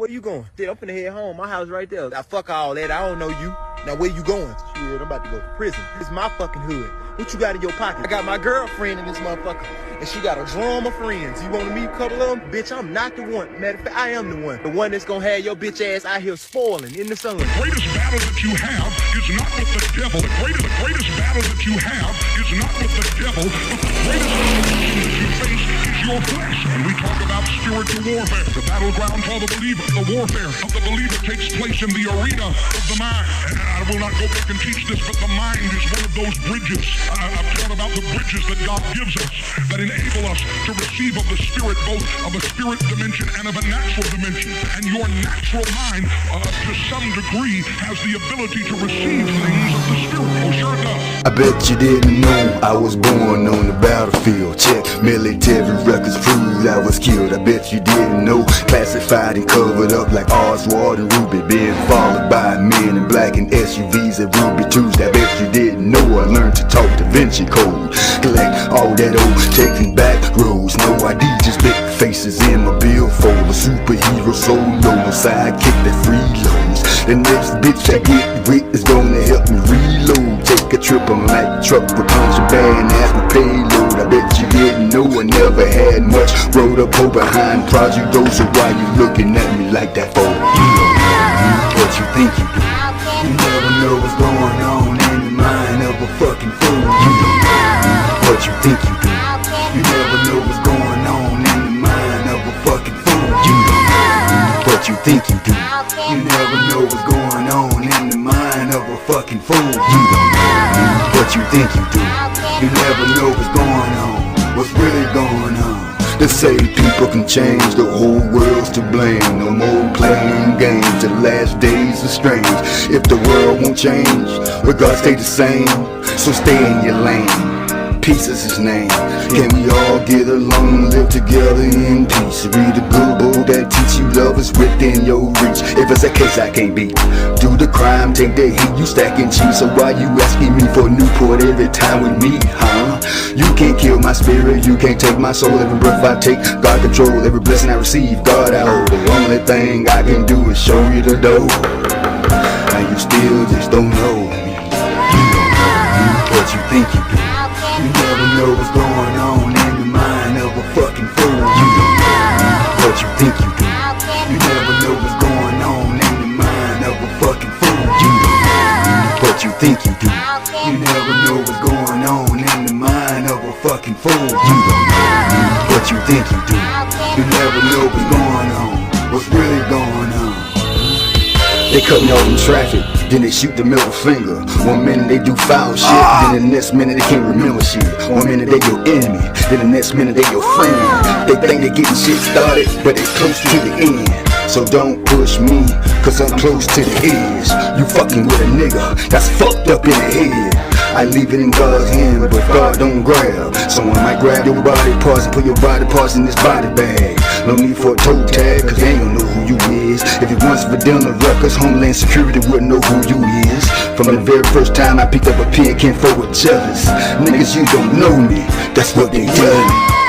where you going? Shit, I'm finna head home. My house right there. Now, fuck all that. I don't know you. Now, where you going? Shit, I'm about to go to prison. This is my fucking hood. What you got in your pocket? I got my girlfriend in this motherfucker, and she got a drum of friends. You want to meet a couple of them? Bitch, I'm not the one. Matter of fact, I am the one. The one that's gonna have your bitch ass out here spoiling in the sun. The greatest battle that you have is not with the devil. The greatest battle that you have is not with the devil, but the greatest opposition that you face is your flesh. And we talk about spiritual warfare. The battleground for the believer, the warfare of the believer takes place in the arena of the mind. And I will not go back and teach this, but the mind is one of those bridges. I've taught about the bridges that God gives us that enable us to receive of the spirit, both of a spirit dimension and of a natural dimension. And your natural mind, to some degree, has the ability to receive things of the spirit. Oh, sure does. I bet you didn't know I was born on the battlefield. Check military records prove I was killed. I bet you didn't know. Classified and covered up like Oswald and Ruby, being followed by men in black and SUVs and Ruby 2s. I bet you didn't know I learned to talk Da Vinci Code. Collect all that old taking back roads. No ID, just big faces in my billfold. A superhero solo, no sidekick that freeloads. The next bitch I get with is gonna help me reload. Take a trip on my truck with contraband as my payload. I bet you didn't know I never had much. Rode up over behind Project Those, so why you looking at me like that for? You don't know what you think you do. You never know what's going on in the mind of a fucking fool. You don't know what you think you do. You never know what's going on in the mind of a fucking fool. You don't know what you think you do. You never know what's going on in the mind of a fucking fool. You don't know what you think you do. You never know what's going on, what's really going on. They say people can change, the whole world's to blame. No more playing games, the last days are strange. If the world won't change, but God stay the same, so stay in your lane. Peace is his name. Can we all get along, live together in peace? Read a good book that teach you love is within your reach. If it's a case I can't beat, do the crime, take the heat, you stacking cheese. So why you asking me for Newport every time we meet, huh? You can't kill my spirit, you can't take my soul. Every breath I take, God control. Every blessing I receive, God I hold. The only thing I can do is show you the door, and you still just don't know me. You don't know what you think you do. You never know what's going on in the mind of a fucking fool. You don't know what you think you do. You never know what's going on in the mind of a fucking fool. You don't know what you think you do. You never know what's going on in the mind of a fucking fool. You don't know what you think you do. You never know what's going on, what's really going on. They cut me off in traffic, then they shoot the middle finger. One minute they do foul shit, then the next minute they can't remember shit. One minute they your enemy, then the next minute they your friend. They think they getting shit started, but they close to the end. So don't push me, cause I'm close to the edge. You fucking with a nigga that's fucked up in the head. I leave it in God's hand, but God don't grab. Someone might grab your body parts and put your body parts in this body bag. No need for a toe tag, cause they ain't gonna know who you is. If it wasn't for them, the records, Homeland Security wouldn't know who you is. From the very first time I picked up a pen, can't forward jealous. Niggas, you don't know me, that's what they tell me.